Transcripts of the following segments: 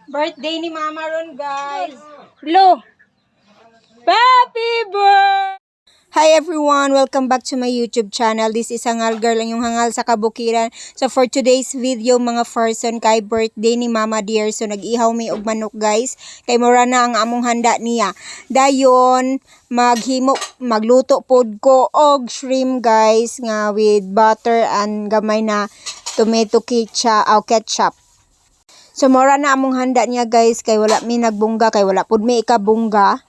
Birthday ni Mama ron, guys. Hello. Happy birthday! Hi everyone! Welcome back to my YouTube channel. This is Hangal Girl, ang yung hangal sa kabukiran. So for today's video, mga person, kay birthday ni Mama dear. So nag-ihaw may og manok, guys. Kay mura na ang among handa niya. Dayon, magluto pod ko og shrimp, guys, nga with butter and gamay na tomato ketchup. So mura na among handa niya, guys, kay wala mi nagbungga, kay wala pud mi ikabungga.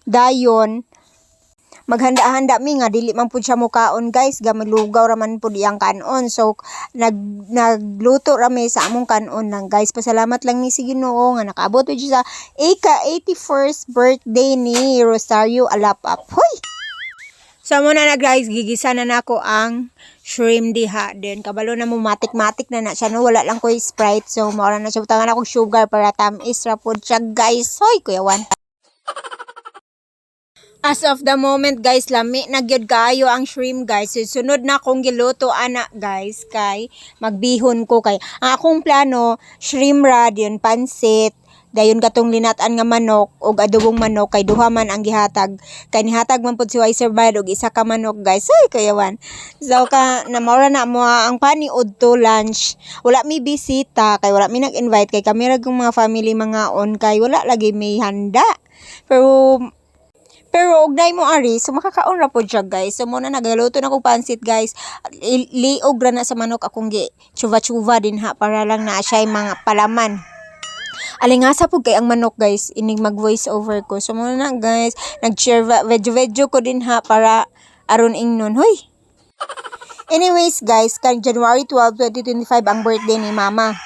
Dayon, maghanda-handa mi nga dili man pud siya mukaon, guys, gamilugaw ra man pud iyang kanon. So nagluto ra mi sa among kanon lang, guys. Pasalamat lang ni si Ginoo nga nakaabot pud siya sa 81st birthday ni Rosario Alapap. Hoy. So muna na, guys, gigisa na nako ang shrimp diha. Then kabalo na mo matik-matik na siya, no, wala lang ko Sprite. So maura na siya butangan akong sugar para tamis ra pud siya, guys. Hoy, Kuya Juan. As of the moment, guys, lami na gyud kaayo ang shrimp, guys. So, sunod na akong giluto ana, guys, kay magbihon ko kay ang akong plano shrimp ra, yun pansit, dayon katong linatan nga manok og adobong manok, kay duha man ang gihatag, kay nihatag man pud si Wiser Bayad og isa ka manok, guys. Ay, kayawan. So na maura na mo ang paniud to lunch. Wala mi bisita kay wala mi nag-invite, kay kami ra mga family mga on, kay wala lagi may handa. Pero ugnay mo ari, so makakaon ra po siya, guys. So muna nagaluto na kong pansit, guys. Liog ra na sa manok akong chuva-chuva din ha, para lang na siya mga palaman. Alingasa po kay ang manok, guys, inig mag voice over ko. So muna na, guys, nag-share video ko din ha, para aron ingnon. Hoy! Anyways, guys, kan January 12, 2025 ang birthday ni Mama.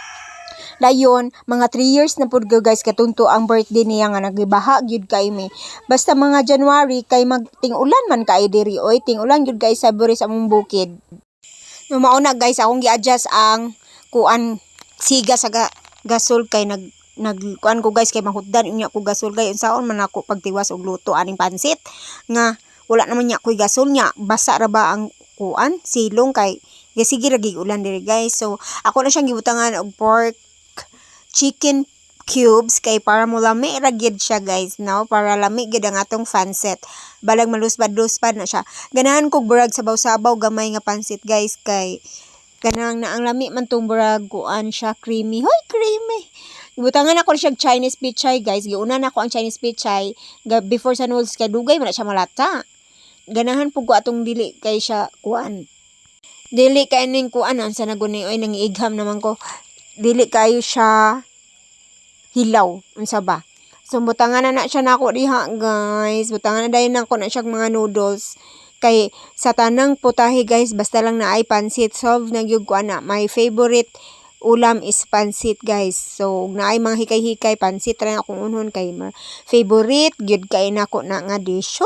Dayon, mga 3 years na pud, guys, katunto ang birthday niya nga nagibaha gyud kay mi. Basta mga January kay magting-ulan man kay diri, oy, ting-ulan gyud, guys, sa buri sa among bukid. No mauna, guys, akong gi-adjust ang kuan siga sa gasol kay kuan ko, guys, kay mahutdan unya ko gasol kay unsaon man ako pagtiwas og luto aning pansit nga wala naman nya koy gasol nya, basa ra ba ang kuan silong kay sige ra gig-ulan diri, guys. So ako na siyang gibutangan og pork chicken cubes kay para mo lami ra gyud siya, guys, no, para lami gyud ang atong pansit, balag maluspad-luspad na siya. Ganahan kog burag sabaw-sabaw gamay nga pansit, guys, kay ganang na ang lami man tong burag kuan siya creamy. Hoy, creamy. Ibutangan ako siya Chinese pichay, guys. Giuna na ako ang Chinese pichay before sa noodles kay dugay man na siya malata. Ganahan pug ko atong dili kay siya kuan. Dili kay ning kuan sa naguni, oy, nangiigham naman ko. Dili kayo siya hilaw, unsa ba. So butangan na siya nako diha, guys. Butangan na dayon nako na siya mga noodles. Kay sa tanang putahe, guys, basta lang na ay pansit. Solve na gyud ko ana. My favorite ulam is pansit, guys. So na ay mga hikay-hikay pansit ra akong unhon kay favorite gyud kay nako na nga dish.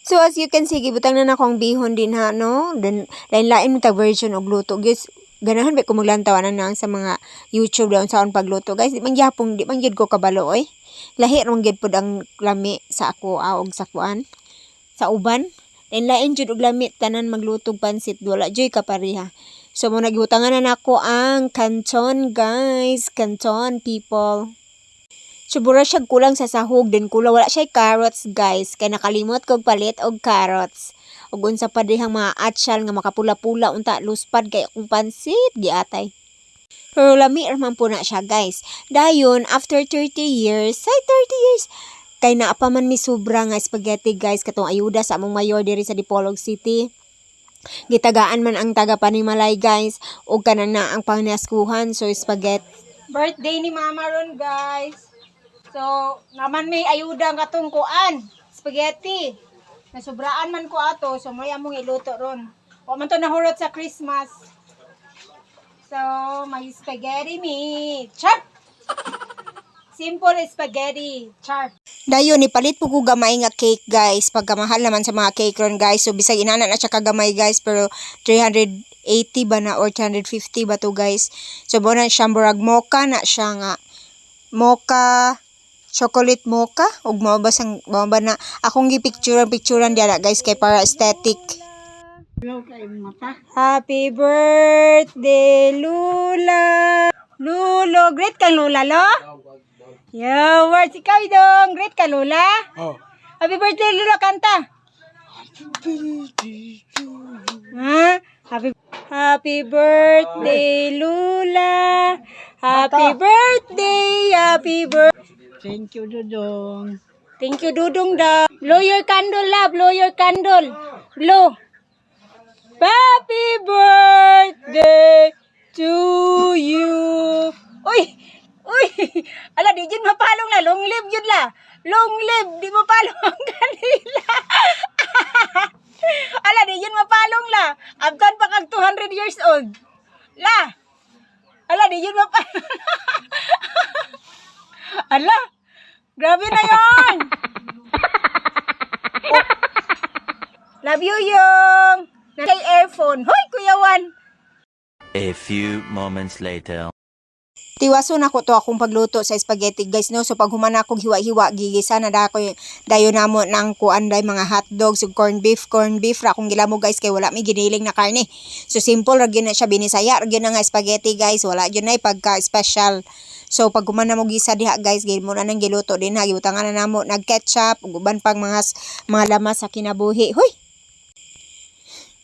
So as you can see, gibutang na nako ang bihon din ha, no. Then lain-lain mo ta version og luto, guys. Ganahan ba ko maglantawanan na sa mga YouTube daw saon pagluto, guys. Di man gyud ko kabalo, oy. Lahi rong gyud pud ang lami sa ako og sa kuan sa uban. Lain jud og lami tanan maglutog pansit, wala joy kapareha. So mo nagibutangan na nako ang canton, guys, canton people. Subura siya kulang sa sahog, din kulang wala siya carrots, guys, kay nakalimot kog palit og carrots. Ug unsa pa dihang mga atsyal nga makapula-pula unta luspad kay akong pansit giatay. Pero lami ra man po na siya, guys. Dayon after 30 years kay naa pa man mi sobra nga spaghetti, guys, katong ayuda sa among mayor diri sa Dipolog City. Gitagaan man ang taga Panimalay, guys, ug kanan na ang pangnaskuhan, so spaghetti. Birthday ni Mama ron, guys. So naman may ayuda nga katong kuan spaghetti. Nasubraan man ko ato, so may among iluto ron. O man to nahurot sa Christmas. So, may spaghetti meat. Char! Simple spaghetti. Char! Dayon, ipalit po ko gamay nga cake, guys. Pagkamahal naman sa mga cake ron, guys. So, bisag inana na siya kagamay, guys. Pero, 380 ba na or 350 ba to, guys. So, bona siyang burag mocha na siya nga. Mocha, chocolate mocha, ug mao ba na akong gipicturean diara, guys, kay para aesthetic. Happy birthday, Lula. Lulo, great kang Lola, lo? Yo, words, ikaw dong. Great ka, Lola? Oh. Happy birthday, Lola, kanta. Ha? Happy birthday, Lola. Happy birthday. Thank you, Dudong. Thank you, Dudong daw. Blow your candle, love. Blow your candle. Blow. Happy birthday to you. Uy! Uy! Ala, di dyan mapalong na. Long live yun la. Long live. Di mapalong ang kanila. Ala, di dyan mapalong la. Abtan pa kag 200 years old. La. Ala, di dyan mapalong. Ala. Grabe na yon. Love you, Yung. Kay earphone. Hoy, Kuya Juan. A few moments later. Tiwaso na ko to akong pagluto sa spaghetti guys no. So pag humana akong hiwa-hiwa gigisa na dayo namo ng kuanday mga hotdogs ug corned beef ra akong gilamo guys kay wala may giniling na karne. So simple ra gyud na siya binisaya ra gyud na nga spaghetti guys, wala gyud na pagka special. So pag humana mo gisa diha guys, gid mo na nang giluto din ha, gibutangan na namo nag ketchup ug uban pang mga lamas sa kinabuhi. Hoy.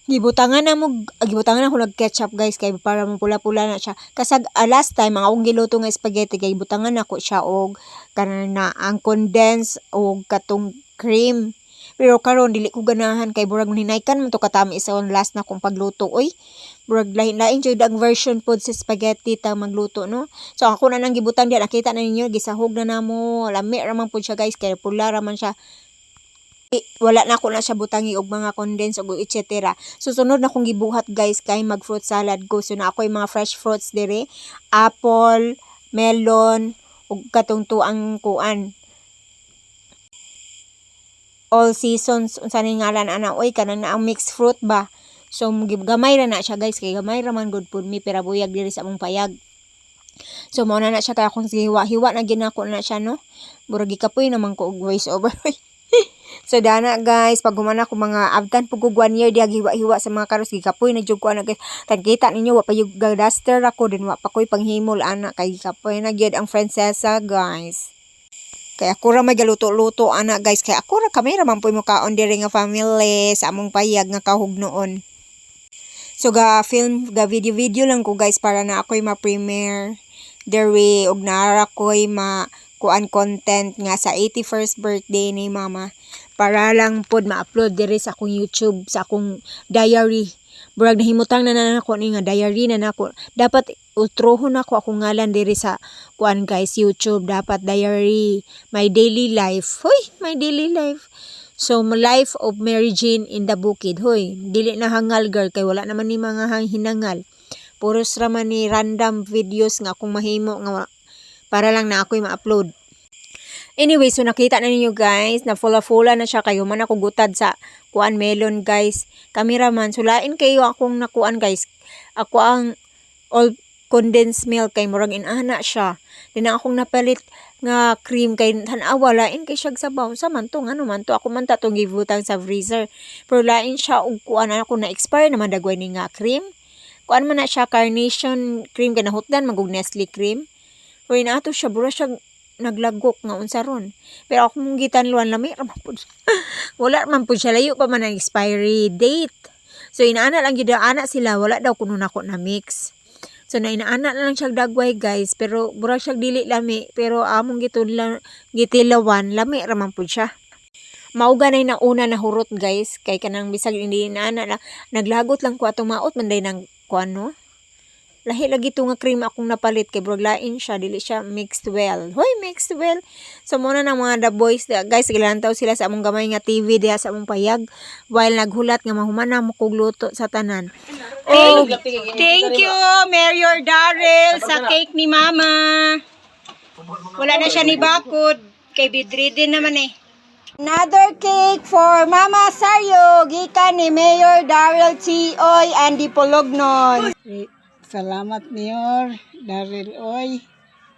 Gibutangan na ko nag ketchup guys kay para mo pula-pula na siya. Kasag last time ang akong giluto nga spaghetti kay gibutangan nako siya og kanan na ang condensed og katong cream. Pero karon dili ko ganahan kay burag hinaykan man to katami sa last na kong pagluto oy. Burag lain-lain jud ang version pod sa spaghetti ta magluto no. So ako na nang gibutang diha, nakita na ninyo gisahog na namo. Lami ra man pod siya guys kay pula ra man siya. Wala na ako na siya butangi og mga condensed og etc. Susunod na kong gibuhat guys kay mag fruit salad ko. So na ako yung mga fresh fruits dire, apple, melon ug katong tuang kuan. All seasons unsa ni ngalan ana oy kanang na ang mixed fruit ba. So gamay ra na siya guys kay gamay ra man good food mi pero buyag diri sa among payag. So mao na siya kay akong hiwa na ginako na siya no. Murag gikapoy naman ko og voice over. So dana guys, pag humana ko mga abtan pug 1 year diha hiwa-hiwa sa mga karos gikapoy na jud ko ana guys. Tagkita ninyo wa pa yung duster ako din wa pa koy panghimol ana kay gikapoy na gyud ang prinsesa guys. Kaya ako ra may galuto-luto ana guys, kay ako ra kamera man po mo kaon diri nga family sa among payag nga kahug noon. So film video lang ko guys para na ako'y ma-premiere diri og naara ko'y kuan content nga sa 81st birthday ni mama para lang pod ma-upload diri sa akong YouTube, sa akong diary. Burag nahimutang na nako ni nga diary na nako. Dapat utrohon nako akong ngalan diri sa kuan guys YouTube, dapat diary, my daily life. Hoy, my daily life. So life of Mary Jane in the Bukid. Hoy, dili na hangal girl kay wala naman ni mga hinangal. Puros ra man ni random videos nga akong mahimo nga para lang na ako'y ma-upload. Anyway, so nakita na ninyo guys, na fula-fula na siya kayo man ako gutad sa kuan melon guys. Cameraman, sulain kayo akong nakuan guys. Ako ang all condensed milk kay murag inana siya. Din akong napalit nga cream kay tan-awa lain kay siya sabaw sa man to ngano man to ako man ta tong gibutang sa freezer. Pero lain siya og kuan ako na expire naman dagway ni nga cream. Kuan man na siya carnation cream kanahutdan magug Nestle cream. Pero inato siya bura siya naglagok nga unsa ron. Pero ako mong gitanluan lami ra man pud. Wala man pud siya, layo pa man ang expiry date. So inaana lang gyud ana sila, wala daw kuno nako na mix. So na inaana na lang siya dagway guys, pero mura siya dili lami, pero among gitilawan lami ra man pud siya. Mauga na yung una na hurot guys, kay kanang bisag hindi inaana na naglagot lang ko atong maot man day nang kuan no. Lahi lagi to nga cream akong napalit kay brog lain siya, dili siya mixed well. Hoy, mixed well. So muna ng mga the boys guys, gilantaw sila sa among gamay nga TV diha sa among payag while naghulat nga mahumana mo kog luto sa tanan. Oh, thank you Mayor Daryl sa cake ni Mama. Wala na siya ni bakod kay bedridden naman eh. Another cake for Mama Sario gikan ni Mayor Daryl Chioy and di Polognon. Salamat Mayor Daryl oy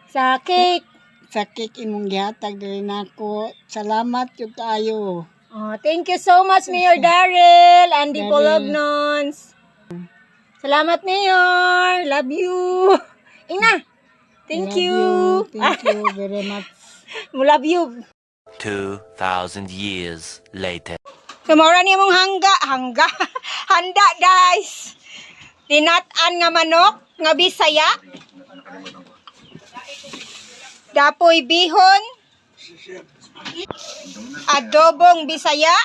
Sa cake. sa cake imong gihatag diri nako. Salamat jud kaayo. Oh, thank you so much Mayor Daryl and the Polognons. Salamat Mayor. Love you. Ina. Thank Love you. Thank you very much. Love you. 2,000 years later. So, maura niya mong hangga. Handa, guys. Tinat-an nga manok, nga bisaya. Dapoy bihon. Adobong bisaya.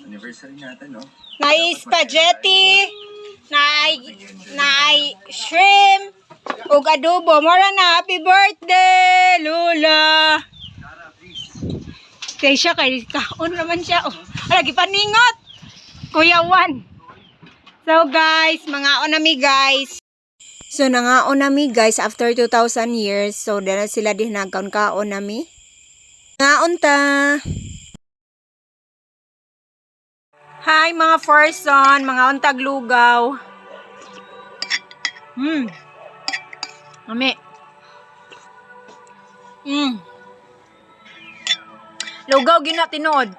Anniversary natin, no? Nai spaghetti. Nai shrimp. Ug adobo. Maura na, happy birthday, Lula. Kaya siya, kay kaon naman siya. Oh, lagi paningot. Kuya Juan. So guys, mga onami guys. So nangaon nami guys after 2,000 years. So dala sila din nagkaon-kaon nami. Ngaon ta. Hi mga person, mga untag lugaw. Mami. Lugaw gina tinuod.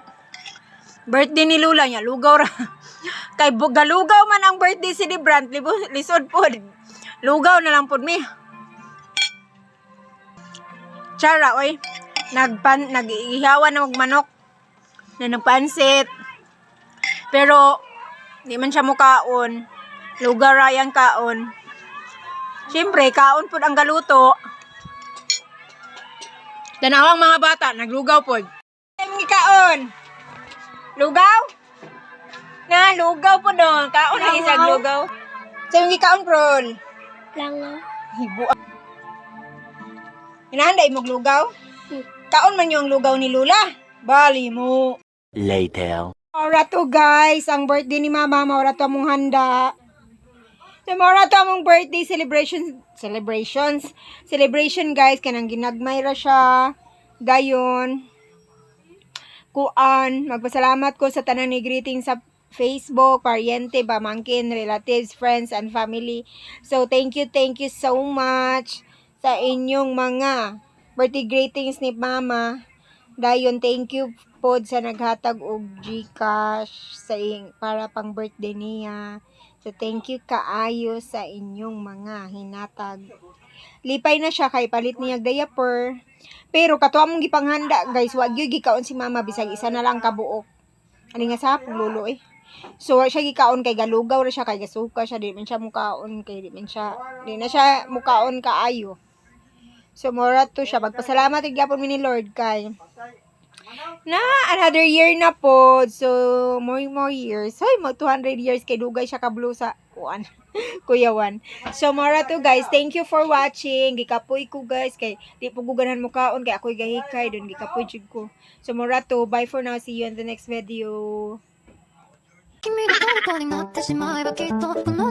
Birthday ni Lula niya, lugaw ra. Kay galugaw man ang birthday celebrant, lisod pod. Lugaw na lang pod mi. Chara oy. Nag-ihawan na magmanok. Na nagpansit. Pero di man siya mukaon. Lugaw ra yang kaon. Siyempre, kaon pod ang galuto. Tanawang mga bata, naglugaw pod. Ay, kaon. Lugaw? Na, lugaw po doon. Kaon na isang lugaw. Sa yung kaon, prol? Langaw. Hibo. Hinahanda imong lugaw? Kaon man yung lugaw ni Lula. Bali mo. Later. Maura to guys, ang birthday ni Mama. Maura to among handa. So, maura to among birthday celebration guys. Kanang ginagmay ra siya. Dayon. Kuan, magpasalamat ko sa tanan ni greeting sa Facebook, pariente, pamangkin, relatives, friends, and family. So, thank you so much sa inyong mga birthday greetings ni Mama. Dayon, thank you po sa naghatag og GCash para pang birthday niya. So, thank you kaayo sa inyong mga hinatag. Lipay na siya kay palit niya diaper. Pero kato among gipanghanda guys, wag gyud gikaon si Mama bisag isa na lang kabuok. Ani nga sa lulo eh. So siya gikaon kay galugaw ra siya kay gasuka siya, di man siya mukaon kay di na siya mukaon kaayo. So mora to siya magpasalamat gyapon mi ni Lord kay na another year na po. So more years. Hoy, mo 200 years kay dugay siya kablusa kuan. Kuya Juan. So mora to guys, thank you for watching. Gikapoy ko guys kay di po guganan mo kaon kay ako'y gahikay don gikapoy jud ko. So mora to, bye for now. See you in the next video. 君が虜になってしまえばきっとこの